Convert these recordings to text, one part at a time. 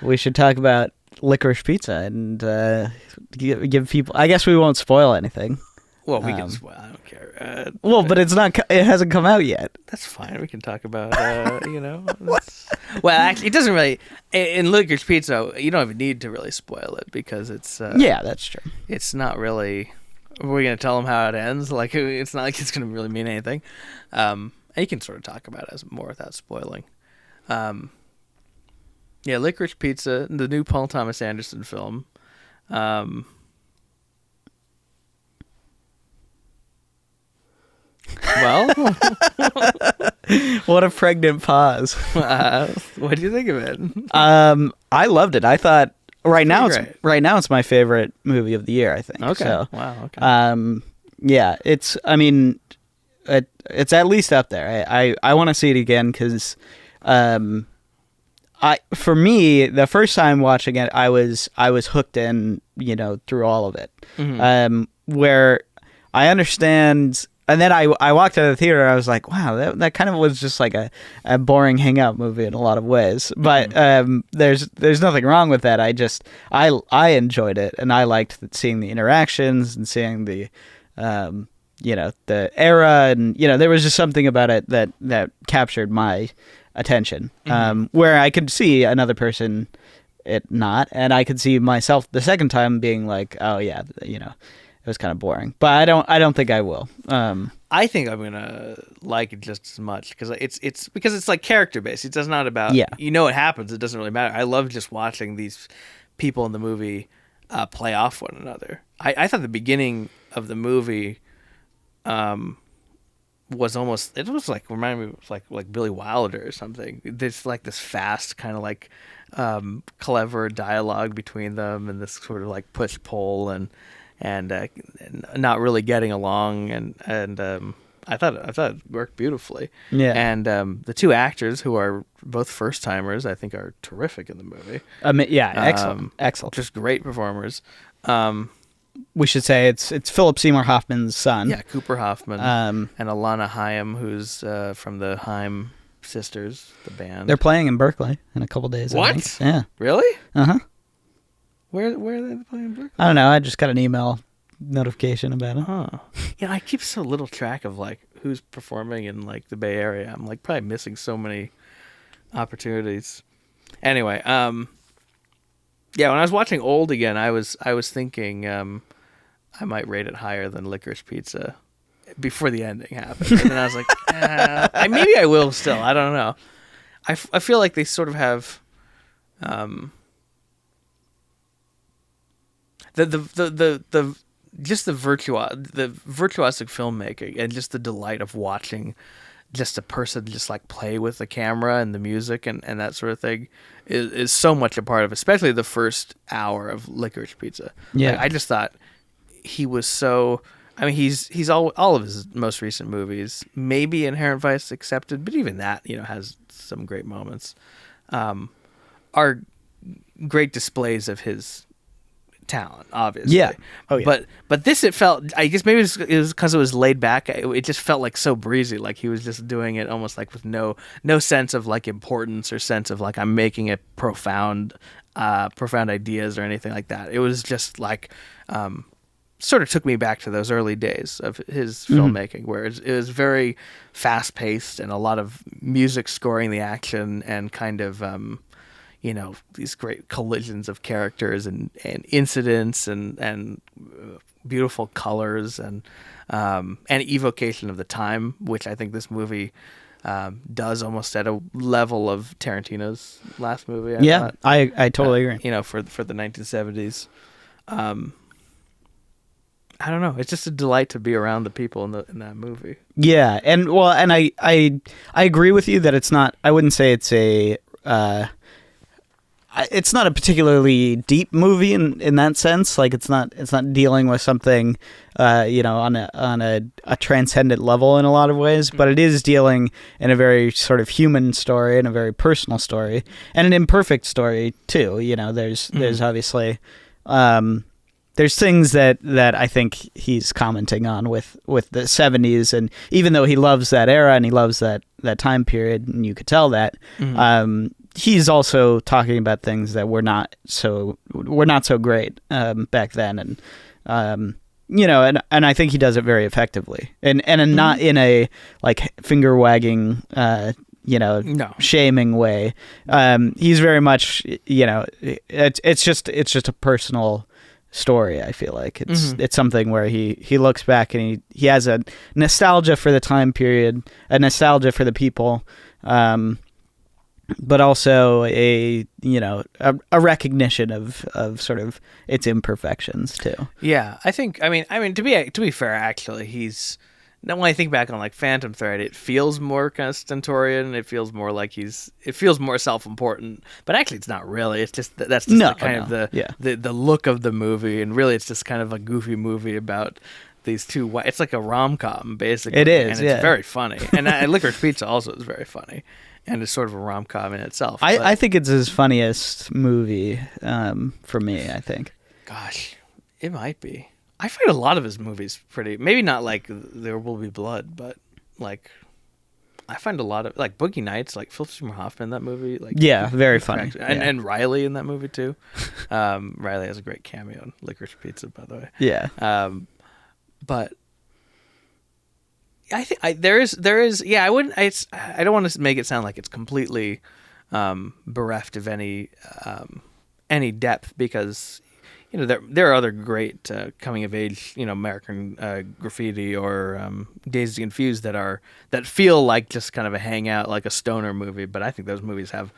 we should talk about Licorice Pizza and give people. I guess we won't spoil anything. Well, we can. Well, I don't care. But it's not. It hasn't come out yet. That's fine. We can talk about. Well, actually, it doesn't really. In Licorice Pizza, you don't even need to really spoil it because it's. Yeah, that's true. It's not really. We're gonna tell them how it ends. Like it's not like it's gonna really mean anything. And you can sort of talk about it more without spoiling. Yeah, Licorice Pizza, the new Paul Thomas Anderson film. Well, what a pregnant pause. What do you think of it? I loved it. I thought right now it's my favorite movie of the year, I think. Okay. So, wow. Okay. Yeah, it's at least up there. I want to see it again because for me, the first time watching it, I was hooked in, through all of it. Mm-hmm. Where I understand. And then I walked out of the theater and I was like, wow, that kind of was just like a boring hangout movie in a lot of ways. But there's nothing wrong with that. I enjoyed it, and I liked seeing the interactions and seeing the the era, and there was just something about it that captured my attention. Where I could see another person it not, and I could see myself the second time being like, oh yeah, it was kind of boring, but I don't think I will. I think I'm gonna like it just as much because it's because it's like character based. It's just not about what happens. It doesn't really matter. I love just watching these people in the movie play off one another. I thought the beginning of the movie was almost reminded me of like Billy Wilder or something. There's like this fast kind of like clever dialogue between them and this sort of like push pull and not really getting along, and I thought it worked beautifully. Yeah. And the two actors who are both first timers, I think, are terrific in the movie. Excellent, just great performers. We should say it's Philip Seymour Hoffman's son. Yeah, Cooper Hoffman, and Alana Haim, who's from the Haim Sisters, the band. They're playing in Berkeley in a couple days. What? I think. Yeah. Really? Uh-huh. Where are they playing in Berkeley? I don't know. I just got an email notification about it. Huh. Yeah, I keep so little track of like who's performing in like the Bay Area. I'm like probably missing so many opportunities. Anyway, yeah, when I was watching Old again, I was thinking I might rate it higher than Licorice Pizza before the ending happened. And then I was like, maybe I will still. I don't know. I feel like they sort of have the just the virtuosic filmmaking and just the delight of watching just a person just like play with the camera and the music and that sort of thing is so much a part of, especially the first hour of Licorice Pizza. Yeah. Like, I just thought he was so. I mean, he's all of his most recent movies, maybe Inherent Vice excepted, but even that has some great moments. Are great displays of his talent, obviously. Yeah. Oh, yeah. But this, it felt, I guess maybe it was because it was laid back. It just felt like so breezy, like he was just doing it almost like with no sense of like importance or sense of like I'm making it profound ideas or anything like that. It was just like sort of took me back to those early days of his filmmaking, where it was very fast paced and a lot of music scoring the action and kind of these great collisions of characters and incidents and beautiful colors and evocation of the time, which I think this movie does almost at a level of Tarantino's last movie. I totally agree. For the 1970s. I don't know. It's just a delight to be around the people in that movie. Yeah, and I agree with you that it's not. I wouldn't say it's a. It's not a particularly deep movie in that sense. Like it's not dealing with something, on a transcendent level in a lot of ways. But it is dealing in a very sort of human story and a very personal story and an imperfect story too. There's obviously. There's things that I think he's commenting on with the 70s, and even though he loves that era and he loves that time period, and you could tell that, he's also talking about things that were not so great back then, and and I think he does it very effectively, and not in a like finger wagging No. shaming way. He's very much it's just a personal story. I feel like it's something where he looks back and he has a nostalgia for the time period, a nostalgia for the people, but also a recognition of sort of its imperfections too. Yeah, I mean to be fair, actually, when I think back on like Phantom Thread, it feels more kind of stentorian. It feels more like it feels more self-important, but actually it's not really. It's just that's just the look of the movie, and really it's just kind of a goofy movie about these two. It's like a rom-com basically. It is, and it's very funny. And Licorice Pizza also is very funny, and it's sort of a rom-com in itself. I think it's his funniest movie for me. I think. Gosh, it might be. I find a lot of his movies pretty, maybe not like There Will Be Blood, but like I find a lot of like Boogie Nights, like Philip Seymour Hoffman, that movie, like very funny, and Riley in that movie too. Riley has a great cameo in Licorice Pizza, by the way. Yeah. But I think there is I wouldn't I don't want to make it sound like it's completely bereft of any depth, because there are other great coming of age, American Graffiti or Dazed and Confused that feel like just kind of a hangout, like a stoner movie. But I think those movies have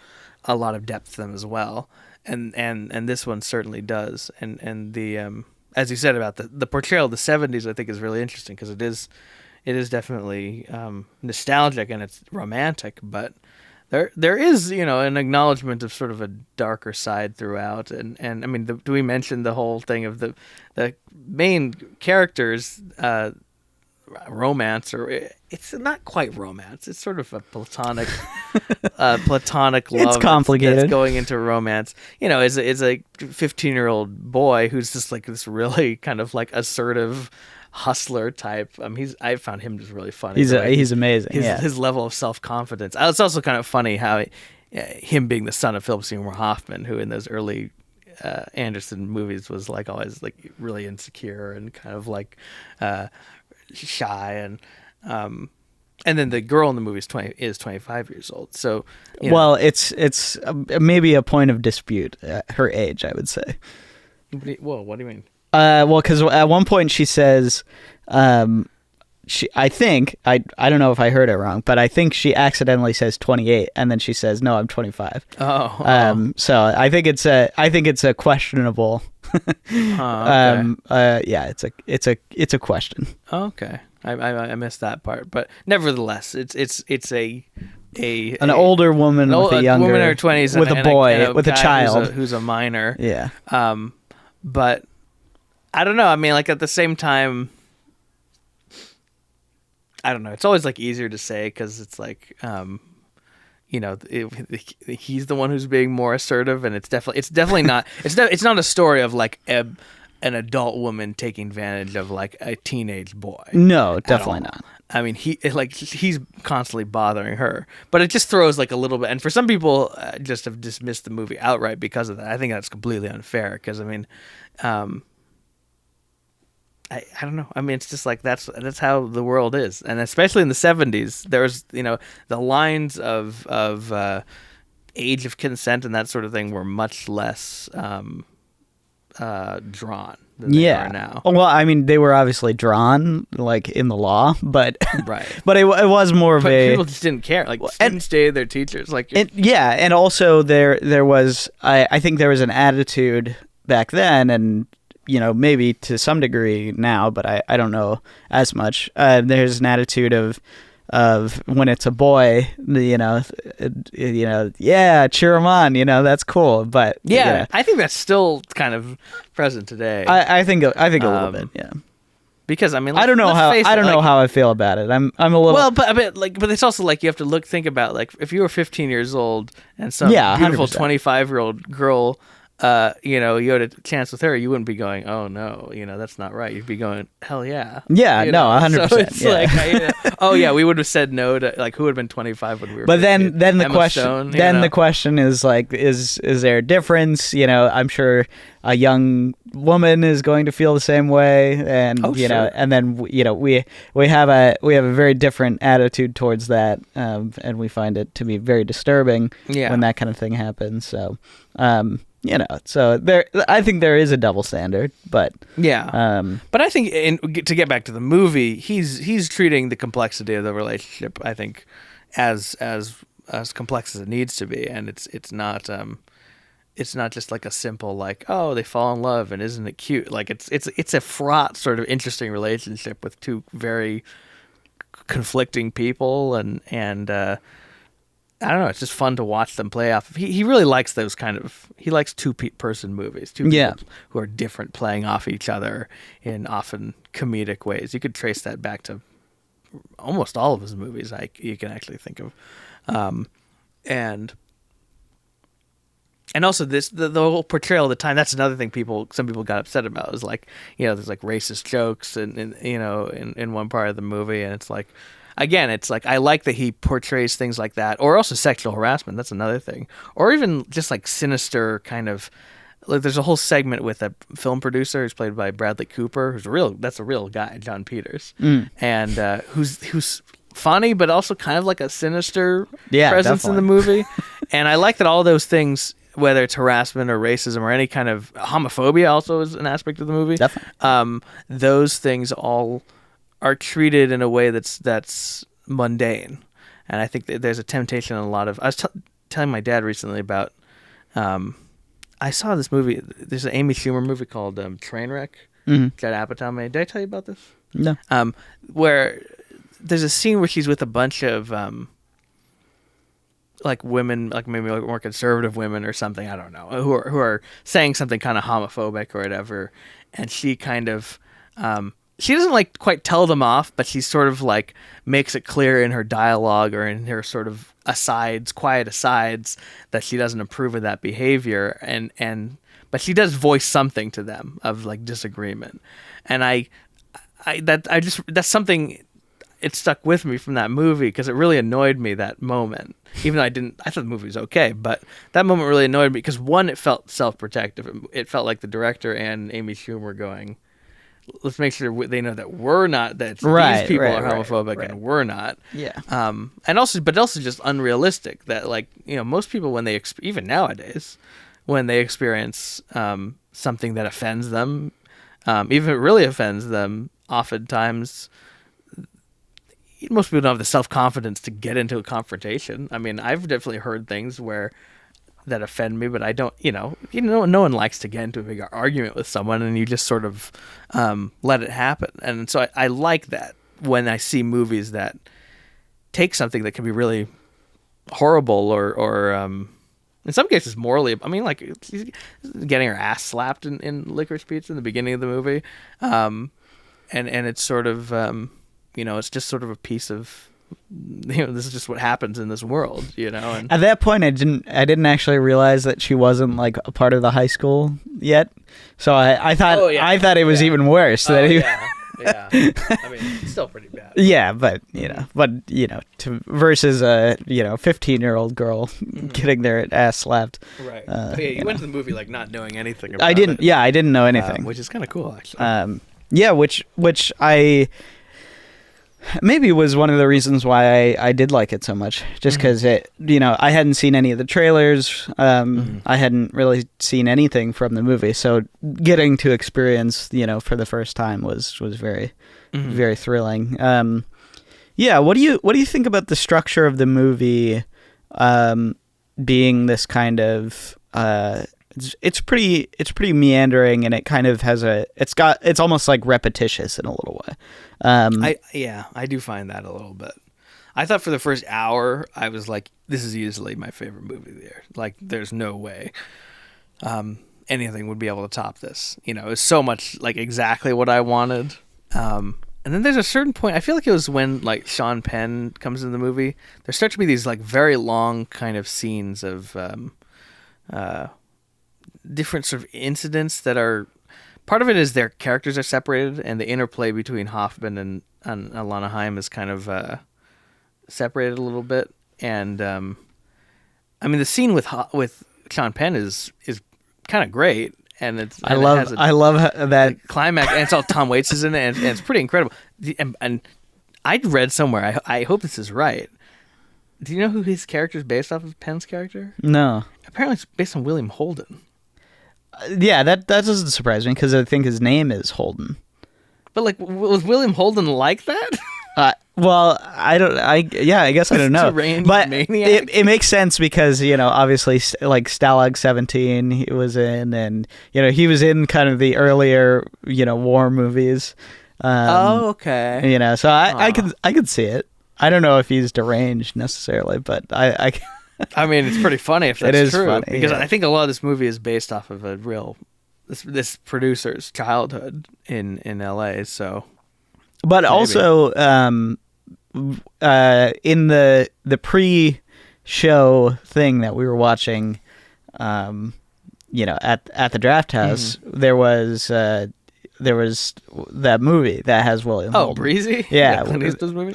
a lot of depth to them as well, and this one certainly does. And the as you said about the portrayal of the 70s, I think is really interesting, because it is definitely nostalgic and it's romantic, but There is, an acknowledgement of sort of a darker side throughout, and I mean, do we mention the whole thing of the main characters' romance, or it's not quite romance; it's sort of a platonic love. It's complicated. That's going into romance. Is a 15-year-old boy who's just like this really kind of like assertive hustler type. I found him just really funny. He's amazing. His level of self-confidence. It's also kind of funny how him being the son of Philip Seymour Hoffman, who in those early Anderson movies was like always like really insecure and kind of like shy, and then the girl in the movie is 25 years old. So well, it's maybe a point of dispute, her age, I would say. Whoa, what do you mean? Well, because at one point she says, I think, I don't know if I heard it wrong, but I think she accidentally says 28, and then she says, "No, I'm 25." Oh. So I think it's a questionable. Okay. It's a question. Okay, I missed that part, but nevertheless, it's an older woman with a younger woman in her 20s with a boy with a child who's a minor. Yeah. But I don't know. I mean, like at the same time, I don't know. It's always like easier to say because it's like, he's the one who's being more assertive, and it's definitely not. It's not a story of like an adult woman taking advantage of like a teenage boy. No, definitely not. I mean, he's constantly bothering her, but it just throws like a little bit. And for some people, just have dismissed the movie outright because of that. I think that's completely unfair because I mean, I don't know. I mean, it's just like that's how the world is, and especially in the 70s, there's the lines of age of consent and that sort of thing were much less drawn than they are now. Well, I mean, they were obviously drawn like in the law, but right. But it was more of people just didn't care. Like students dated their teachers. Like and also there was I think there was an attitude back then, and maybe to some degree now, but I don't know as much. There's an attitude of when it's a boy, yeah, cheer him on, that's cool. But I think that's still kind of present today. I think a little bit, yeah. Because I mean, I don't know how I feel about it. I'm a little but it's also like you have to think about like if you were 15 years old and some beautiful 25-year-old girl you had a chance with her, you wouldn't be going, oh no, that's not right. You'd be going, hell yeah. Yeah, no, 100%. So it's like, oh yeah, we would have said no to, like, who would have been 25 when we were. But 15? then the Emma question, Stone, the question is like, is there a difference? I'm sure a young woman is going to feel the same way, and sure. and then we have a very different attitude towards that, and we find it to be very disturbing when that kind of thing happens. So. So I think there is a double standard, but but I think to get back to the movie, he's treating the complexity of the relationship, I think, as complex as it needs to be, and it's not just like a simple like, oh, they fall in love and isn't it cute? Like it's a fraught sort of interesting relationship with two very conflicting people, and I don't know. It's just fun to watch them play off. He really likes those he likes two-person movies, two people who are different playing off each other in often comedic ways. You could trace that back to almost all of his movies you can actually think of. And also the whole portrayal of the time, that's another thing some people got upset about, is like, there's like racist jokes in one part of the movie, and it's like, again, it's like, I like that he portrays things like that, or also sexual harassment. That's another thing, or even just like sinister kind of. Like, there's a whole segment with a film producer who's played by Bradley Cooper, that's a real guy, John Peters, and who's funny, but also kind of like a sinister presence definitely. in the movie. And I like that all those things, whether it's harassment or racism or any kind of homophobia, also is an aspect of the movie. Definitely. Those things all are treated in a way that's mundane, and I think that there's a temptation in a lot of. I was telling my dad recently about. I saw this movie. There's an Amy Schumer movie called Trainwreck. Judd Apatow made. Did I tell you about this? No. Where there's a scene where she's with a bunch of like women, like maybe like more conservative women or something. I don't know, who are saying something kind of homophobic or whatever, and she kind of. She doesn't like quite tell them off, but she sort of like makes it clear in her dialogue or in her sort of quiet asides, that she doesn't approve of that behavior, but she does voice something to them of like disagreement, and that's something. It stuck with me from that movie because it really annoyed me, that moment. Even though I thought the movie was okay, but that moment really annoyed me because, one, it felt self-protective. It felt like the director and Amy Schumer going, let's make sure they know that we're not, that these people are homophobic and we're not. Yeah. And also just unrealistic that, like, most people, when they, even nowadays, when they experience something that offends them, even if it really offends them, oftentimes most people don't have the self-confidence to get into a confrontation. I mean, I've definitely heard things that offend me, but I don't, no one likes to get into a big argument with someone, and you just sort of let it happen. And so I like that when I see movies that take something that can be really horrible or in some cases morally, I mean, like she's getting her ass slapped in Licorice Pizza in the beginning of the movie, and it's sort of it's just sort of a piece of, this is just what happens in this world, And at that point, I didn't actually realize that she wasn't like a part of the high school yet. So I thought it was even worse. I mean, it's still pretty bad. Yeah, but versus a 15-year-old girl getting their ass slapped. Right. You went to the movie like not knowing anything about it. I didn't know anything, which is kind of cool, actually. Which I maybe was one of the reasons why I did like it so much, just because it, I hadn't seen any of the trailers. I hadn't really seen anything from the movie, so getting to experience, for the first time was very, very thrilling. What do you think about the structure of the movie, being this kind of, it's pretty meandering, and it kind of has it's almost like repetitious in a little way. I do find that a little bit. I thought for the first hour, I was like, this is easily my favorite movie there. Like, there's no way anything would be able to top this. It was so much like exactly what I wanted. And then there's a certain point, I feel like it was when like Sean Penn comes in the movie, there start to be these like very long kind of scenes of different sort of incidents that are. Part of it is their characters are separated, and the interplay between Hoffman and Alana Haim is kind of separated a little bit. And I mean, the scene with Sean Penn is kind of great, and I love that climax, and it's all Tom Waits is in it, and it's pretty incredible. And I read somewhere, I hope this is right. Do you know who his character is based off of? Penn's character? No. Apparently, it's based on William Holden. Yeah, that doesn't surprise me because I think his name is Holden. But like, was William Holden like that? Well, I guess I don't know. But maniac? It makes sense because, obviously, like Stalag 17 he was in, and, he was in kind of the earlier, war movies. Okay. So I could see it. I don't know if he's deranged necessarily, but I I mean, it's pretty funny if that's true. Funny, because I think a lot of this movie is based off of a real this producer's childhood in LA. So, but maybe. Also, in the pre-show thing that we were watching, at the Draft House, there was that movie that has William Holden. Breezy? Yeah. Clint Eastwood's movie?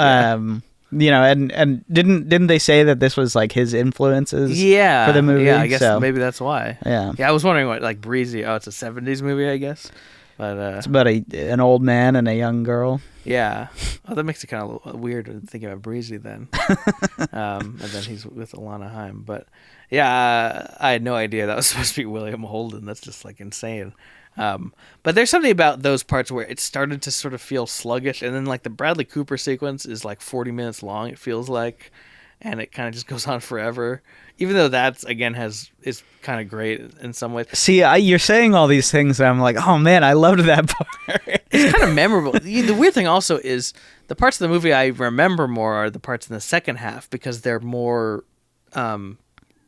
And didn't they say that this was like his influences for the movie? Yeah, I guess maybe that's why. Yeah. Yeah, I was wondering what, like, Breezy, it's a 70s movie, I guess. But it's about an old man and a young girl. Yeah. Oh, that makes it kind of weird to think about Breezy then. And then he's with Alana Haim. But yeah, I had no idea that was supposed to be William Holden. That's just like insane. But there's something about those parts where it started to sort of feel sluggish, and then like the Bradley Cooper sequence is like 40 minutes long, it feels like, and it kind of just goes on forever. Even though that's again is kind of great in some ways. See, you're saying all these things, and I'm like, oh man, I loved that part. It's kind of memorable. The weird thing also is the parts of the movie I remember more are the parts in the second half because they're more.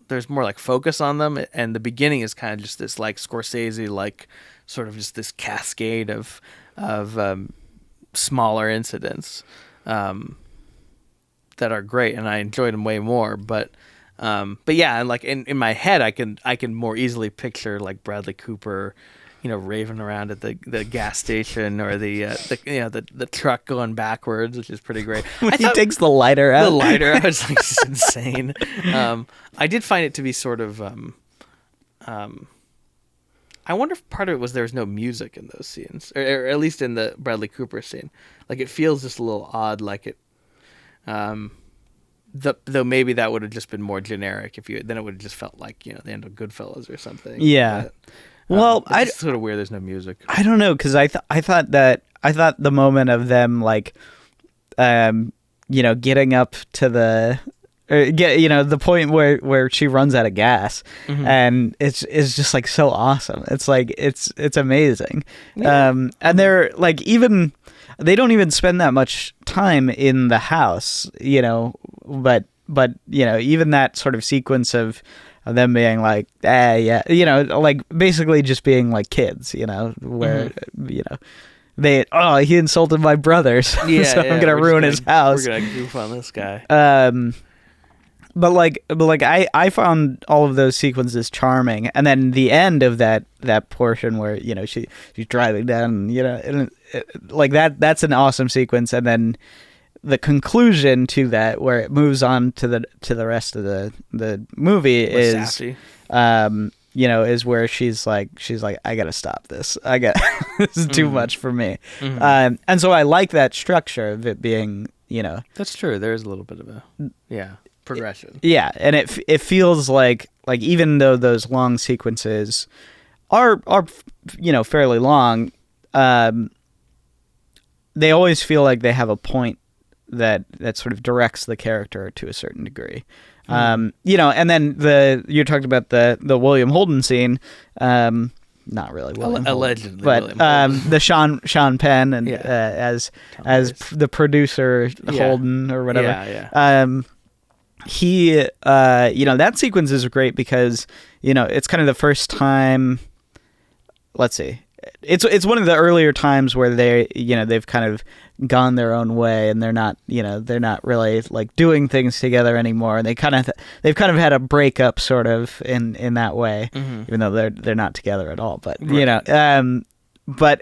There's more like focus on them, and the beginning is kind of just this like Scorsese like sort of just this cascade of smaller incidents that are great, and I enjoyed them way more. But yeah, and like in my head, I can more easily picture like Bradley Cooper, raving around at the gas station or the truck going backwards, which is pretty great. When he takes the lighter out. The lighter out is like just insane. I did find it to be sort of. I wonder if part of it was there was no music in those scenes, or at least in the Bradley Cooper scene. Like it feels just a little odd. Like it. Though maybe that would have just been more generic then it would have just felt like the end of Goodfellas or something. Yeah. But, well, it's sort of weird. There's no music. I don't know because I thought the moment of them like, getting up to the. The point where she runs out of gas, and it's just like so awesome. It's like it's amazing, and they're like they don't even spend that much time in the house, but even that sort of sequence of them being like like basically just being like kids, where he insulted my brothers, so I'm gonna ruin his house. We're gonna goof on this guy. But I found all of those sequences charming, and then the end of that portion where she's driving down, and that's an awesome sequence, and then the conclusion to that where it moves on to the rest of the movie is Sassy. Is where she's like I gotta stop this. This is too much for me, and so I like that structure of it being That's true. There is a little bit of a progression. Yeah, and it feels like even though those long sequences are fairly long, they always feel like they have a point that sort of directs the character to a certain degree. And then you talked about the William Holden scene, not really William allegedly, Holden, but the Sean Penn and as the producer Holden or whatever. He that sequence is great because it's kind of the first time, let's see, it's one of the earlier times where they've kind of gone their own way, and they're not really like doing things together anymore, and they've kind of had a breakup sort of in that way, even though they're not together at all. But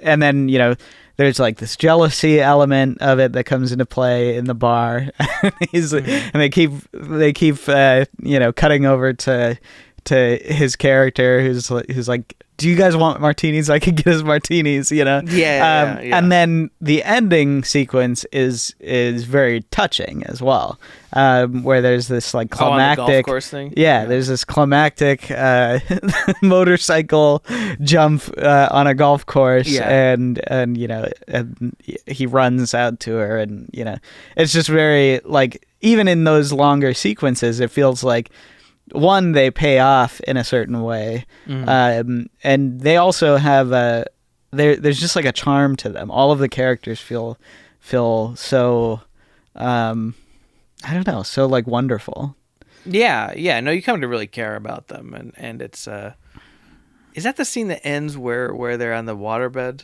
and then there's like this jealousy element of it that comes into play in the bar. And they keep cutting over to his character who's like, do you guys want martinis? I could get us martinis, Yeah. And then the ending sequence is very touching as well, where there's this like climactic on the golf course thing. Yeah, there's this climactic motorcycle jump on a golf course, and he runs out to her, and it's just very like, even in those longer sequences, it feels like, one, they pay off in a certain way, and they also have there's just like a charm to them. All of the characters feel so I don't know, so like wonderful. Yeah. No, you come to really care about them, and it's is that the scene that ends where they're on the waterbed,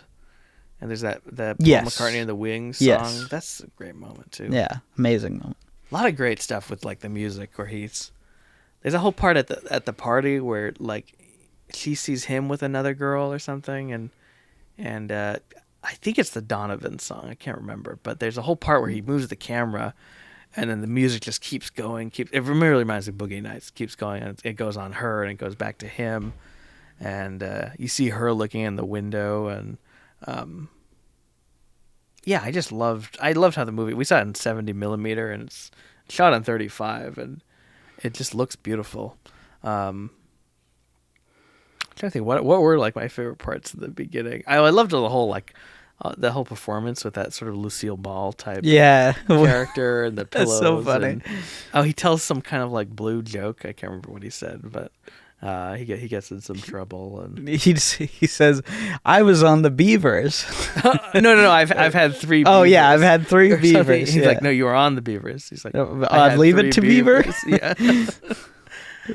and there's the Paul McCartney and the Wings song? Yes. That's a great moment too. Yeah, amazing moment. A lot of great stuff with like the music where there's a whole part at the party where like she sees him with another girl or something, and I think it's the Donovan song. I can't remember, but there's a whole part where he moves the camera, and then the music just keeps going. It really reminds me of Boogie Nights. It keeps going, and it goes on her, and it goes back to him, and you see her looking in the window, and I loved how the movie, we saw it in 70 millimeter, and it's shot on 35, and it just looks beautiful. I'm trying to think what were like my favorite parts of the beginning. I loved the whole the whole performance with that sort of Lucille Ball type character and the pillows. That's so funny. He tells some kind of like blue joke. I can't remember what he said, but he gets in some trouble, and he says, "I was on the Beavers." No. I've had 3 Beavers. Oh yeah, I've had 3 Beavers. He's like, "No, you were on the Beavers." He's like, "I'd leave it to Beaver."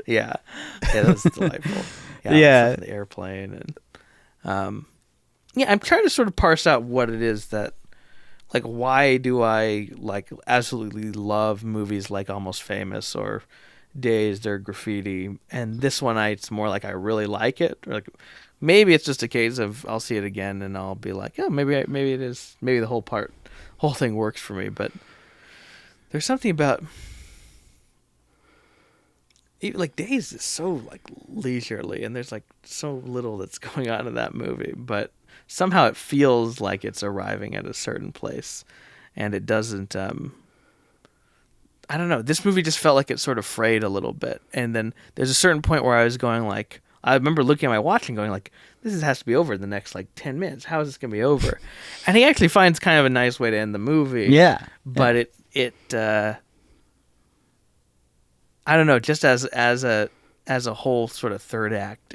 Yeah, that's delightful. Yeah. The airplane, and I'm trying to sort of parse out what it is that, like, why do I like absolutely love movies like Almost Famous or Dazed or Graffiti, and this one it's more like I really like it, or like maybe it's just a case of I'll see it again and I'll be like, maybe it is, maybe the whole thing works for me. But there's something about like Dazed is so like leisurely, and there's like so little that's going on in that movie, but somehow it feels like it's arriving at a certain place, and it doesn't. I don't know. This movie just felt like it sort of frayed a little bit, and then there's a certain point where I was going like, I remember looking at my watch and going like, this has to be over in the next like 10 minutes. How is this gonna be over? And he actually finds kind of a nice way to end the movie. Yeah, but it I don't know. Just as a whole sort of third act,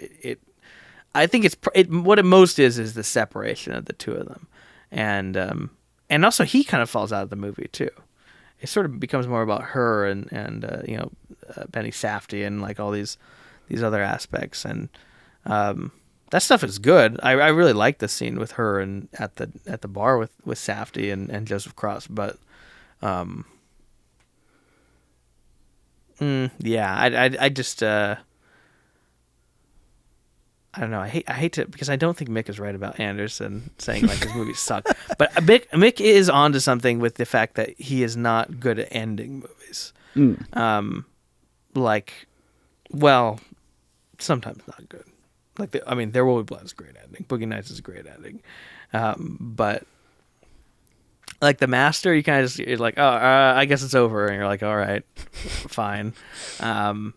I think what it most is the separation of the two of them, and also he kind of falls out of the movie too. It sort of becomes more about her and Benny Safdie and like all these other aspects, and that stuff is good. I really like the scene with her and at the bar with Safdie and Joseph Cross, but I just I don't know. I hate to, because I don't think Mick is right about Anderson saying like his movies suck. But Mick is onto something with the fact that he is not good at ending movies. Sometimes not good. Like There Will Be Blood is a great ending. Boogie Nights is a great ending. But like The Master, you kind of you're like, I guess it's over, and you're like, all right, fine. The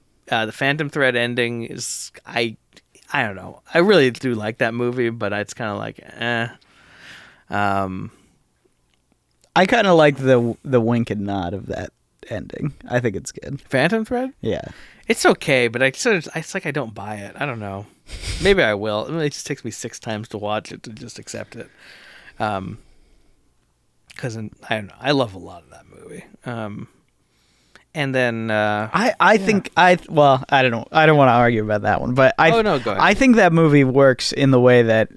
Phantom Thread ending is I don't know. I really do like that movie, but it's kind of like, I kind of like the wink and nod of that ending. I think it's good. Phantom Thread? Yeah. It's okay, but it's like I don't buy it. I don't know. Maybe I will. It just takes me 6 times to watch it to just accept it. Because I don't know. I love a lot of that movie. And then I think I don't know. I don't want to argue about that one, but no, go ahead. I think that movie works in the way that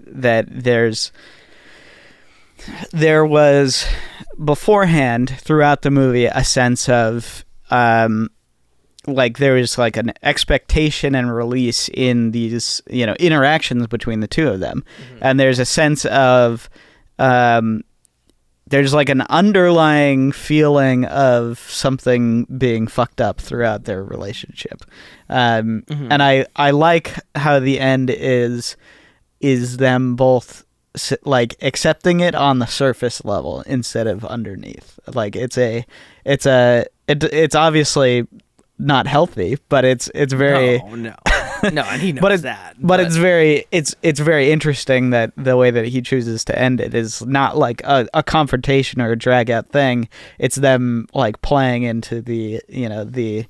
there was beforehand throughout the movie a sense of like there was like an expectation and release in these, you know, interactions between the two of them. And there's a sense of there's like an underlying feeling of something being fucked up throughout their relationship. And I like how the end is them both like accepting it on the surface level instead of underneath. Like it's obviously not healthy, but it's very no, and he knows but it's very interesting that the way that he chooses to end it is not like a confrontation or a drag out thing. It's them like playing into the, you know, the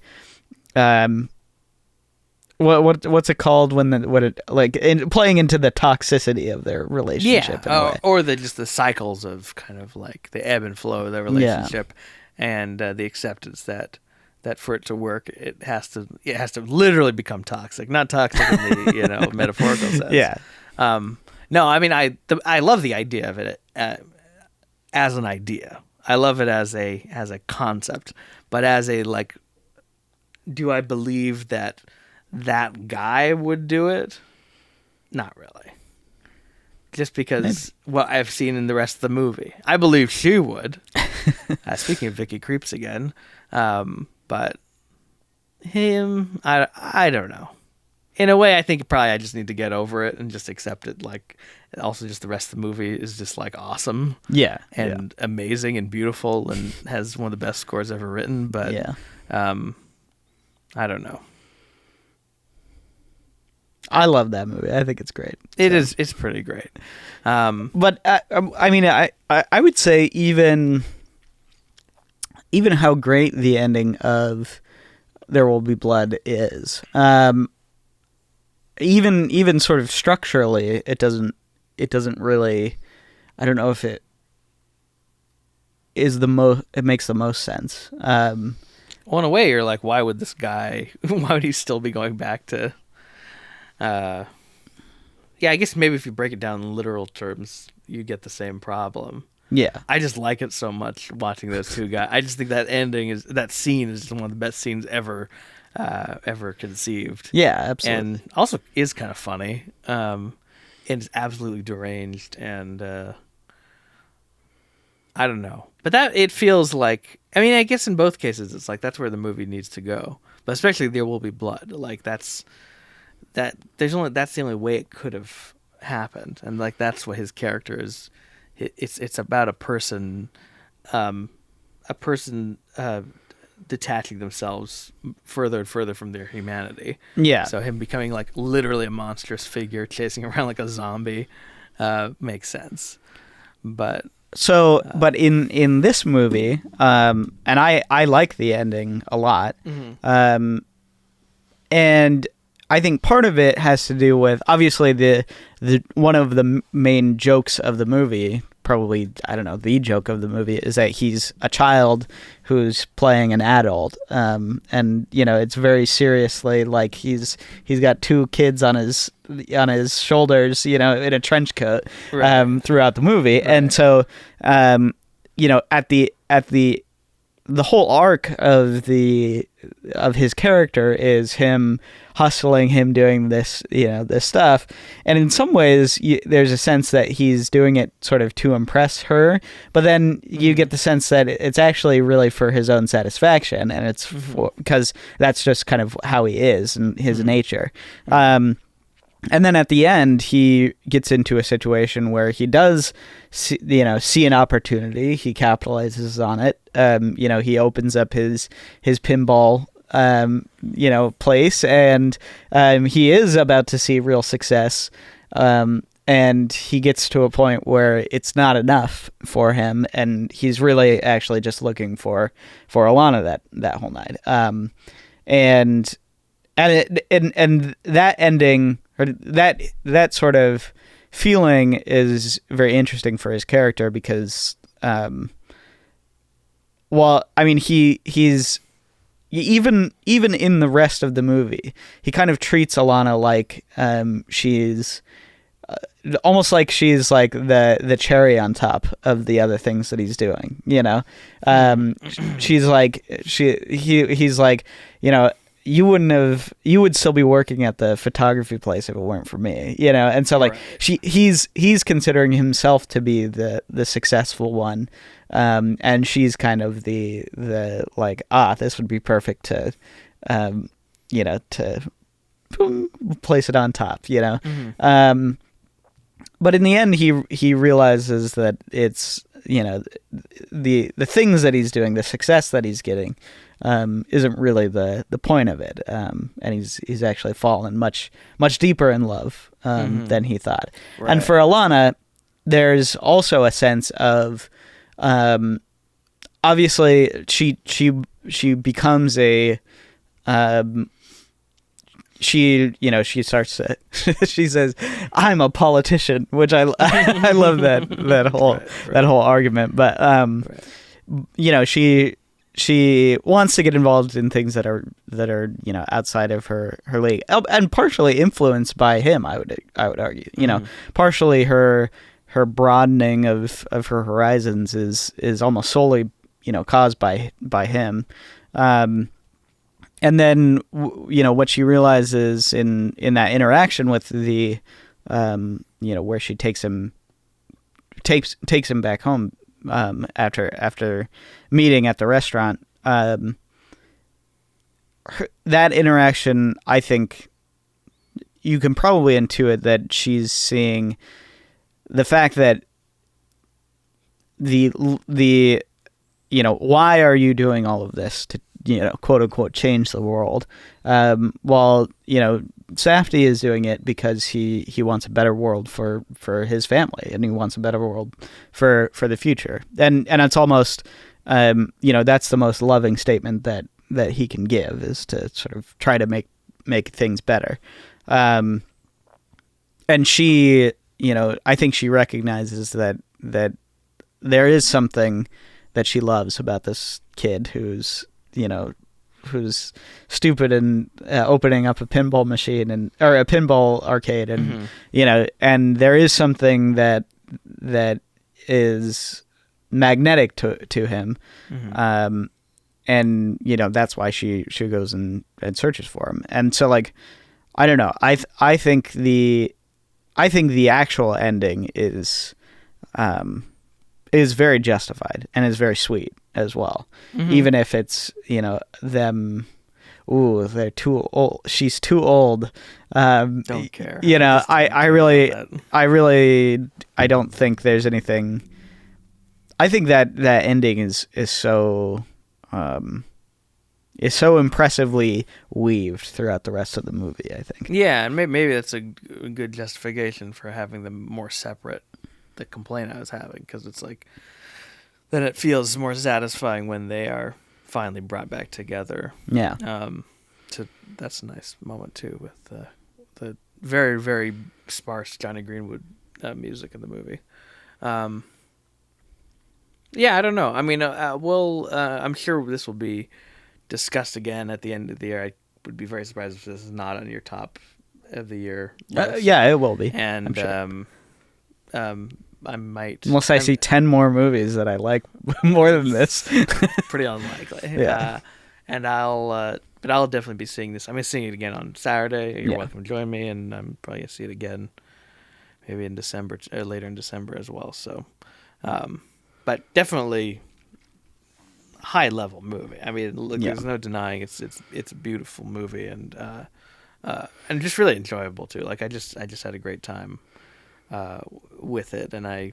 what's it called when playing into the toxicity of their relationship. In a way. Or just the cycles of kind of like the ebb and flow of their relationship, and the acceptance that for it to work, it has to literally become toxic, not toxic in the, you know, metaphorical sense. Yeah. No, I mean, I love the idea of it as an idea. I love it as a concept, but as a like, do I believe that guy would do it? Not really. Just because what I've seen in the rest of the movie, I believe she would. Speaking of Vicky Creeps again. But him, I don't know. In a way, I think probably I just need to get over it and just accept it. Like, also just the rest of the movie is just like awesome. Yeah. And amazing and beautiful and has one of the best scores ever written. But I don't know. I love that movie. I think it's great. It is. It's pretty great. But I mean, I would say even how great the ending of There Will Be Blood is, even sort of structurally, it doesn't really, I don't know if it is it makes the most sense. Well, in a way, you're like, why would he still be going back to, I guess maybe if you break it down in literal terms, you get the same problem. Yeah, I just like it so much watching those two guys. I just think that scene is one of the best scenes ever conceived. Yeah, absolutely. And also is kind of funny. And it's absolutely deranged, and I don't know. But that it feels like, I mean, I guess in both cases it's like that's where the movie needs to go. But especially There Will Be Blood. Like that's the only way it could have happened, and like that's what his character is. It's about a person detaching themselves further and further from their humanity. Yeah. So him becoming like literally a monstrous figure chasing around like a zombie makes sense. But in this movie, and I like the ending a lot. Mm-hmm. And I think part of it has to do with, obviously, the one of the main jokes of the movie, probably, I don't know, the joke of the movie, is that he's a child who's playing an adult. And, you know, it's very seriously like he's got two kids on his shoulders, you know, in a trench coat, right, throughout the movie. Right. And so, you know, at the whole arc of his character is him hustling, him doing this, you know, this stuff. And in some ways, there's a sense that he's doing it sort of to impress her. But then you get the sense that it's actually really for his own satisfaction. And it's because that's just kind of how he is and his nature. And then at the end, he gets into a situation where he does, see an opportunity. He capitalizes on it. You know, he opens up his pinball, place, and he is about to see real success. And he gets to a point where it's not enough for him, and he's really actually just looking for Alana that whole night. And that ending, or that sort of feeling, is very interesting for his character because, well, I mean, he's even in the rest of the movie, he kind of treats Alana like she's almost like she's like the cherry on top of the other things that he's doing, you know. She's like he's like, you know, you would still be working at the photography place if it weren't for me, you know. And so like he's considering himself to be the successful one, and she's kind of the like, this would be perfect to you know, to place it on top, you know. But in the end, he realizes that it's, you know, the things that he's doing, the success that he's getting, isn't really the point of it, and he's actually fallen much deeper in love than he thought. Right. And for Alana, there's also a sense of obviously she becomes a she starts to she says, "I'm a politician," which I love that whole argument. But you know, she wants to get involved in things that are you know, outside of her league, and partially influenced by him. I would argue, you know, partially her broadening of her horizons is almost solely, you know, caused by him. And then, you know, what she realizes in that interaction with the, you know, where she takes him back home after meeting at the restaurant, that interaction, I think you can probably intuit that she's seeing the fact that the you know, why are you doing all of this to, you know, quote unquote, change the world, while, you know, Safdie is doing it because he wants a better world for his family, and he wants a better world for the future, and it's almost, you know, that's the most loving statement that he can give, is to sort of try to make things better, and she, you know, I think she recognizes that there is something that she loves about this kid who's stupid and opening up a pinball machine or a pinball arcade, and you know, and there is something that is magnetic to him, and you know, that's why she goes and searches for him. And so, like, I don't know, I think the actual ending is very justified and is very sweet as well, even if it's, you know, them. Ooh, they're too old. She's too old. Don't care. You know, I don't think there's anything. I think that ending is so impressively weaved throughout the rest of the movie, I think. Yeah, and maybe that's a good justification for having them more separate. The complaint I was having, because it's like, then it feels more satisfying when they are finally brought back together. Yeah. That's a nice moment too, with the very, very sparse Johnny Greenwood music in the movie. Yeah, I don't know. I mean, I'm sure this will be discussed again at the end of the year. I would be very surprised if this is not on your top of the year list. Yeah, it will be. And sure. I might, unless I see 10 more movies that I like more than this. Pretty unlikely. Yeah. And but I'll definitely be seeing this. I'm going to see it again on Saturday. You're welcome to join me, and I'm probably going to see it again maybe in December, or later in December as well. So, but definitely high level movie. I mean, look, there's no denying it's a beautiful movie, and just really enjoyable too. Like I just had a great time with it, and I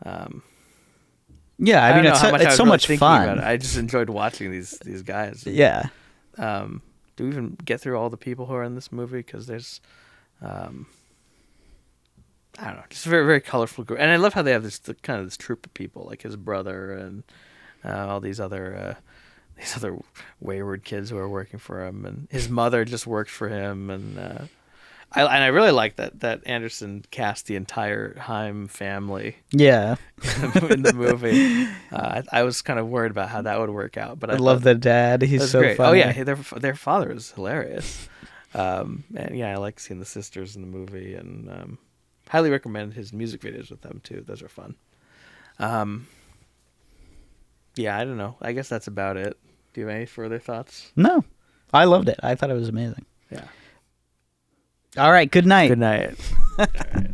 mean, it's so much fun. I just enjoyed watching these guys. Yeah. Do we even get through all the people who are in this movie? Because there's, I don't know, just a very, very colorful group, and I love how they have this kind of this troupe of people, like his brother and all these other wayward kids who are working for him, and his mother just works for him, and I really like that Anderson cast the entire Haim family Yeah. in the movie. I was kind of worried about how that would work out, but I love the dad. He's so great. funny. Oh yeah, their father is hilarious. And yeah, I like seeing the sisters in the movie, and highly recommend his music videos with them too. Those are fun. Yeah, I don't know. I guess that's about it. Do you have any further thoughts? No, I loved it. I thought it was amazing. Yeah. All right. Good night. Good night. All right.